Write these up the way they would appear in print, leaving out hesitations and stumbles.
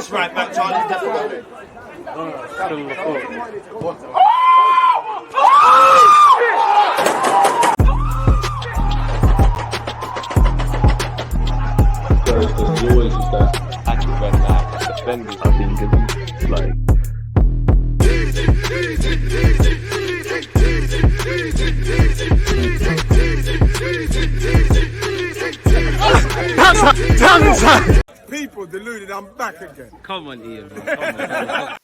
That's right, Matt Charlie. Definitely. There's always just that active red line defending. I think it's like. People deluded, I'm back again. Come on, Ian. Come on.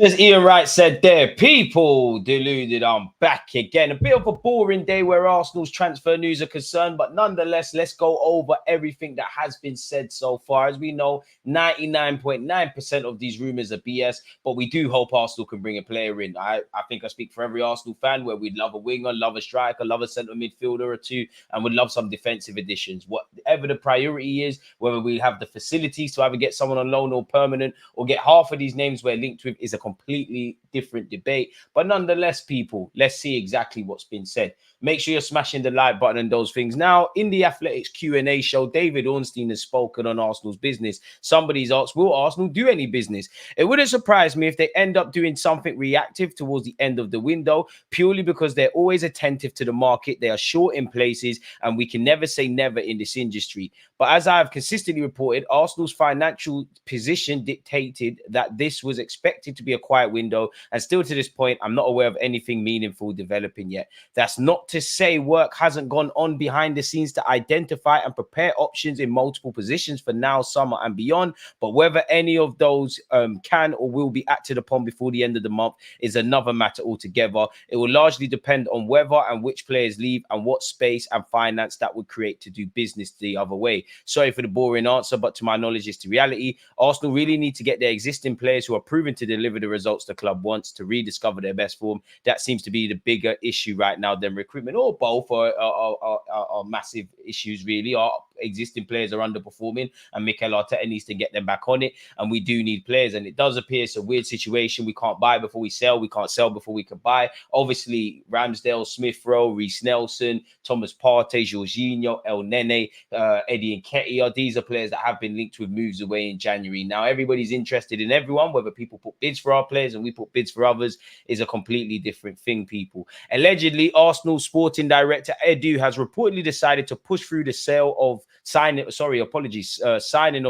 As Ian Wright said there, people deluded, I'm back again. A bit of a boring day where Arsenal's transfer news are concerned, but nonetheless, let's go over everything that has been said so far. As we know, 99.9% of these rumours are BS, but we do hope Arsenal can bring a player in. I think I speak for every Arsenal fan where we'd love a winger, love a striker, love a centre midfielder or two, and would love some defensive additions. Whatever the priority is, whether we have the facilities to either get someone on loan or permanent, or get half of these names we're linked with, is a completely different debate. But nonetheless, people, let's see exactly what's been said. Make sure you're smashing the like button and those things. Now, in the Athletics Q&A show, David Ornstein has spoken on Arsenal's business. Somebody's asked, will Arsenal do any business? It wouldn't surprise me if they end up doing something reactive towards the end of the window, purely because they're always attentive to the market. They are short in places, and we can never say never in this industry. But as I have consistently reported, Arsenal's financial position dictated that this was expected to be a quiet window, and still to this point, I'm not aware of anything meaningful developing yet. That's not to say work hasn't gone on behind the scenes to identify and prepare options in multiple positions for now, summer and beyond, but whether any of those can or will be acted upon before the end of the month is another matter altogether. It will largely depend on whether and which players leave and what space and finance that would create to do business the other way. Sorry for the boring answer, but to my knowledge, it's the reality. Arsenal really need to get their existing players who are proven to deliver the results the club wants to rediscover their best form. That seems to be the bigger issue right now than recruitment, or both are massive issues, really. Our existing players are underperforming, and Mikel Arteta needs to get them back on it, and we do need players. And it does appear it's a weird situation. We can't buy before we sell. We can't sell before we can buy. Obviously, Ramsdale, Smith Rowe, Reece Nelson, Thomas Partey, Jorginho, El Nene, Eddie Nketiah. These are players that have been linked with moves away in January. Now, everybody's interested in everyone. Whether people put bids for our players and we put bids for others is a completely different thing, people. Allegedly, Arsenal sporting director Edu has reportedly decided to push through the sale of signing of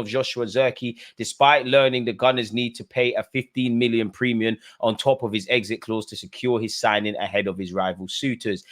Joshua Zirkzee, despite learning the Gunners need to pay a 15 million premium on top of his exit clause to secure his signing ahead of his rival suitors.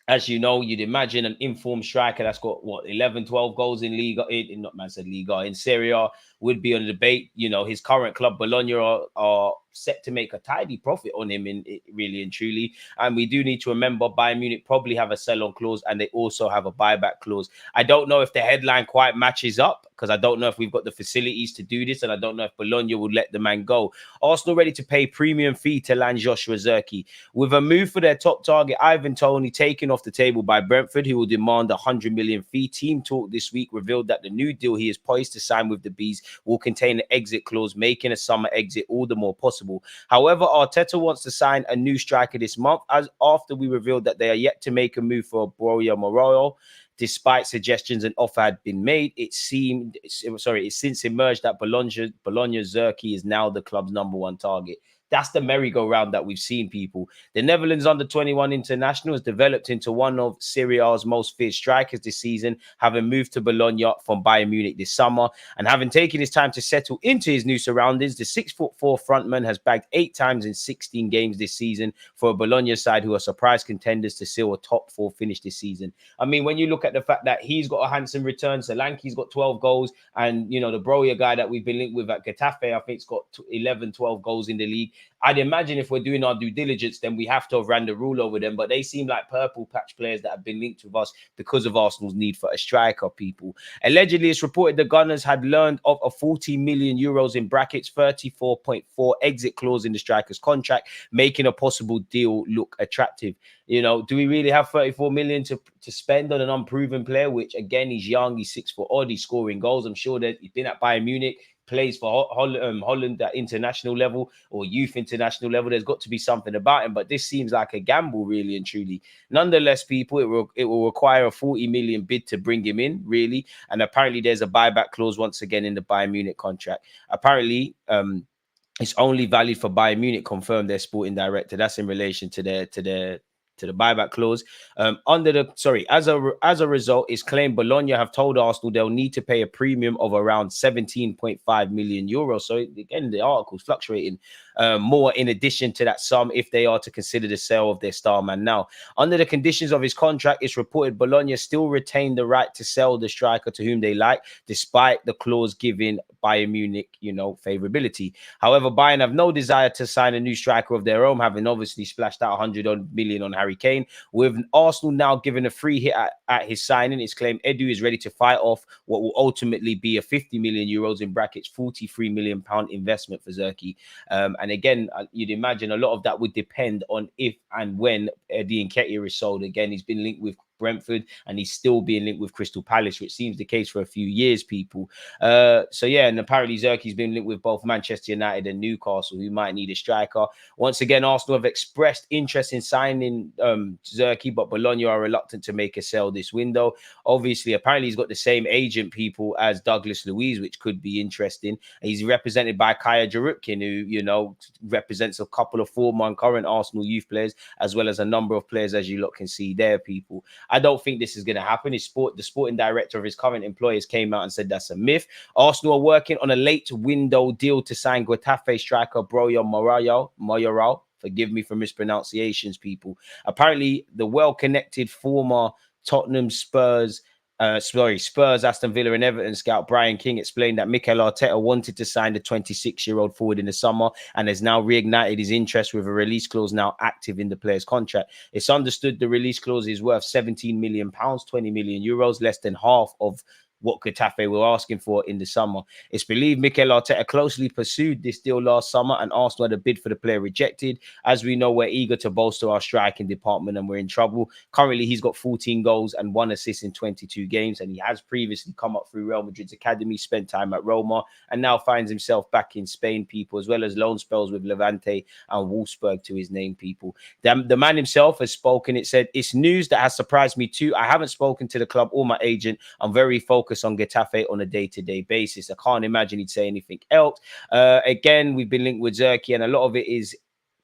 As you know, you'd imagine an informed striker that's got 11, 12 goals in Liga, in Serie A would be on the debate. You know, his current club Bologna are set to make a tidy profit on him, really and truly. And we do need to remember Bayern Munich probably have a sell-on clause, and they also have a buyback clause. I don't know if the headline quite matches up, because I don't know if we've got the facilities to do this, and I don't know if Bologna would let the man go. Arsenal ready to pay premium fee to land Joshua Zirkzee. With a move for their top target, Ivan Toney, taken off the table by Brentford, who will demand a 100 million fee. Team Talk this week revealed that the new deal he is poised to sign with the Bees will contain an exit clause, making a summer exit all the more possible. However, Arteta wants to sign a new striker this month, as after we revealed that they are yet to make a move for Moyral. Despite suggestions and offer had been made, it's since emerged that Bologna Zirkzee is now the club's number one target. That's the merry-go-round that we've seen, people. The Netherlands under-21 international has developed into one of Serie A's most feared strikers this season, having moved to Bologna from Bayern Munich this summer. And having taken his time to settle into his new surroundings, the 6'4" frontman has bagged 8 times in 16 games this season for a Bologna side who are surprise contenders to seal a top 4 finish this season. I mean, when you look at the fact that he's got a handsome return, Solanke's got 12 goals, and, you know, the Broja guy that we've been linked with at Getafe, I think, has got 11, 12 goals in the league. I'd imagine if we're doing our due diligence, then we have to have ran the rule over them. But they seem like purple patch players that have been linked with us because of Arsenal's need for a striker, people. Allegedly, it's reported the Gunners had learned of a 40 million euros in brackets, 34.4 exit clause in the striker's contract, making a possible deal look attractive. You know, do we really have 34 million to spend on an unproven player, which, again, he's young, he's 6 foot odd, he's scoring goals. I'm sure that he's been at Bayern Munich. plays for Holland at international level or youth international level. There's got to be something about him, but this seems like a gamble, really and truly. Nonetheless, people, it will require a 40 million bid to bring him in, really, and apparently there's a buyback clause once again in the Bayern Munich contract. Apparently, it's only valid for Bayern Munich, confirmed their sporting director. That's in relation to the buyback clause. As a result, it's claimed Bologna have told Arsenal they'll need to pay a premium of around 17.5 million euros. So again, the article's fluctuating more in addition to that sum if they are to consider the sale of their star man. Now, under the conditions of his contract, it's reported Bologna still retain the right to sell the striker to whom they like, despite the clause giving Bayern Munich, favorability. However, Bayern have no desire to sign a new striker of their own, having obviously splashed out 100 million on Harry Kane. With Arsenal now given a free hit at his signing, it's claimed Edu is ready to fight off what will ultimately be a 50 million euros in brackets, 43 million pound investment for Zirkzee. And again, you'd imagine a lot of that would depend on if and when Eddie Nketiah is sold. Again, he's been linked with Brentford and he's still being linked with Crystal Palace, which seems the case for a few years, people. And apparently Zirkzee's been linked with both Manchester United and Newcastle, who might need a striker. Once again, Arsenal have expressed interest in signing Zirkzee, but Bologna are reluctant to make a sale this window. Obviously, apparently he's got the same agent, people, as Douglas Luiz, which could be interesting. He's represented by Kaya Jarupkin, who, represents a couple of former and current Arsenal youth players, as well as a number of players, as you lot can see there, people. I don't think this is going to happen. The sporting director of his current employers came out and said that's a myth. Arsenal are working on a late window deal to sign Getafe striker Broya Moyral. Forgive me for mispronunciations, people. Apparently, the well-connected former Tottenham Spurs, Aston Villa and Everton scout Brian King explained that Mikel Arteta wanted to sign the 26-year-old forward in the summer and has now reignited his interest with a release clause now active in the player's contract. It's understood the release clause is worth 17 million pounds, 20 million euros, less than half of what Getafe were asking for in the summer. It's believed Mikel Arteta closely pursued this deal last summer and Arsenal had a bid for the player rejected. As we know, we're eager to bolster our striking department and we're in trouble. Currently, he's got 14 goals and 1 assist in 22 games, and he has previously come up through Real Madrid's academy, spent time at Roma, and now finds himself back in Spain, people, as well as loan spells with Levante and Wolfsburg to his name, people. The man himself has spoken. It said, "It's news that has surprised me too. I haven't spoken to the club or my agent. I'm very focused on Getafe on a day-to-day basis. I can't imagine he'd say anything else." Again, we've been linked with Zirkzee, and a lot of it is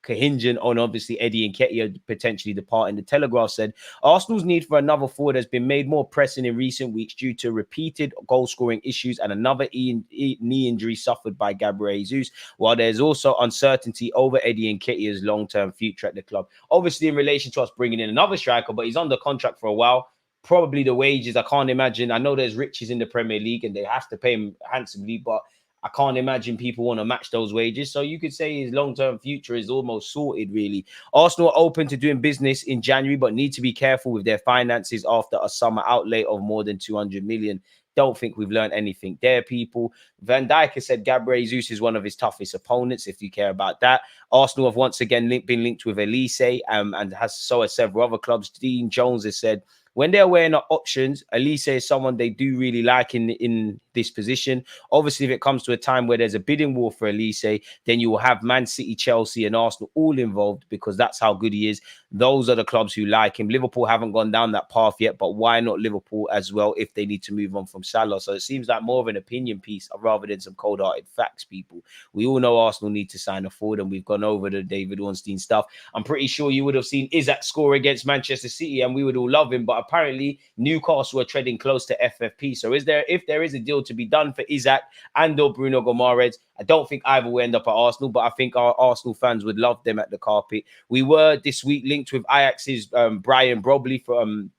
hinging on obviously Eddie Nketiah potentially departing. The Telegraph said Arsenal's need for another forward has been made more pressing in recent weeks due to repeated goal-scoring issues and another knee injury suffered by Gabriel Jesus, while there's also uncertainty over Eddie Nketiah's long-term future at the club. Obviously, in relation to us bringing in another striker, but he's under contract for a while. Probably the wages, I can't imagine. I know there's riches in the Premier League and they have to pay him handsomely, but I can't imagine people want to match those wages. So you could say his long-term future is almost sorted, really. Arsenal are open to doing business in January, but need to be careful with their finances after a summer outlay of more than 200 million. Don't think we've learned anything there, people. Van Dijk has said Gabriel Jesus is one of his toughest opponents, if you care about that. Arsenal have once again been linked with Elise, and so has several other clubs. Dean Jones has said, when they're weighing up options, Elise is someone they do really like in this position. Obviously, if it comes to a time where there's a bidding war for Elise, then you will have Man City, Chelsea and Arsenal all involved because that's how good he is. Those are the clubs who like him. Liverpool haven't gone down that path yet, but why not Liverpool as well if they need to move on from Salah? So it seems like more of an opinion piece rather than some cold-hearted facts, people. We all know Arsenal need to sign a forward, and we've gone over the David Ornstein stuff. I'm pretty sure you would have seen Isak score against Manchester City, and we would all love him, but apparently Newcastle are treading close to FFP. So if there is a deal to be done for Isak and or Bruno Gomares, I don't think either will end up at Arsenal, but I think our Arsenal fans would love them at the carpet. We were this week linked with Ajax's Brian Brobley from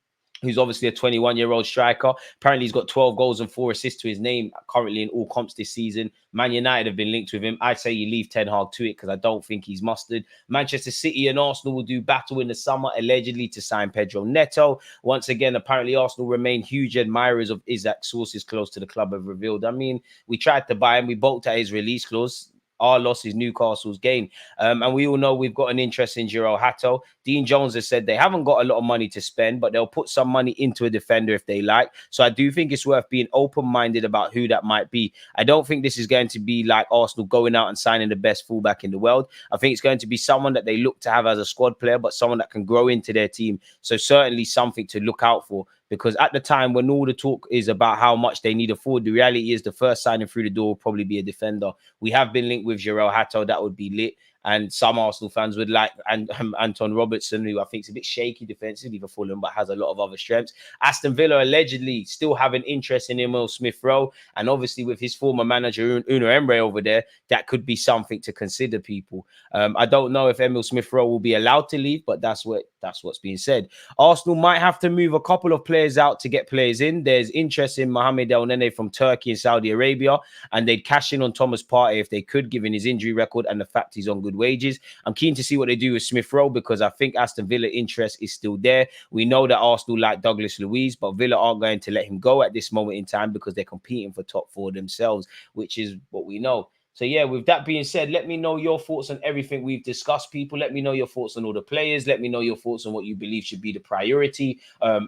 who's obviously a 21-year-old striker. Apparently, he's got 12 goals and 4 assists to his name currently in all comps this season. Man United have been linked with him. I'd say you leave Ten Hag to it because I don't think he's mustard. Manchester City and Arsenal will do battle in the summer, allegedly to sign Pedro Neto. Once again, apparently Arsenal remain huge admirers of Isak. Sources close to the club have revealed. I mean, we tried to buy him. We balked at his release clause. Our loss is Newcastle's gain. And we all know we've got an interest in Giro Hato. Dean Jones has said they haven't got a lot of money to spend, but they'll put some money into a defender if they like. So I do think it's worth being open-minded about who that might be. I don't think this is going to be like Arsenal going out and signing the best fullback in the world. I think it's going to be someone that they look to have as a squad player, but someone that can grow into their team. So certainly something to look out for, because at the time when all the talk is about how much they need a forward, the reality is the first signing through the door will probably be a defender. We have been linked with Jarell Hato. That would be lit. And some Arsenal fans would like Anton Robertson, who I think is a bit shaky defensively for Fulham, but has a lot of other strengths. Aston Villa allegedly still have an interest in Emil Smith-Rowe. And obviously with his former manager, Uno Emre, over there, that could be something to consider, people. I don't know if Emil Smith-Rowe will be allowed to leave, but that's what's being said. Arsenal might have to move a couple of players out to get players in. There's interest in Mohamed El Nene from Turkey and Saudi Arabia, and they'd cash in on Thomas Partey if they could, given his injury record and the fact he's on good wages. I'm keen to see what they do with Smith-Rowe, because I think Aston Villa interest is still there. We know that Arsenal like Douglas Luiz, but Villa aren't going to let him go at this moment in time because they're competing for top 4 themselves, which is what we know. So yeah, with that being said, let me know your thoughts on everything we've discussed, people. Let me know your thoughts on all the players. Let me know your thoughts on what you believe should be the priority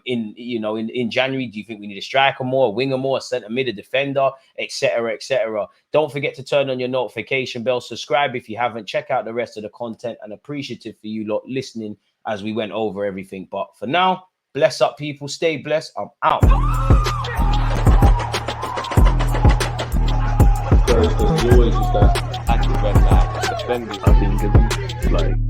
in January. Do you think we need a striker more, a winger more, a centre mid, a defender, etc., etc.? Don't forget to turn on your notification bell, subscribe if you haven't, check out the rest of the content, and appreciative for you lot listening as we went over everything. But for now, bless up, people. Stay blessed. I'm out. There's always just that active red flag, defending. I think it's like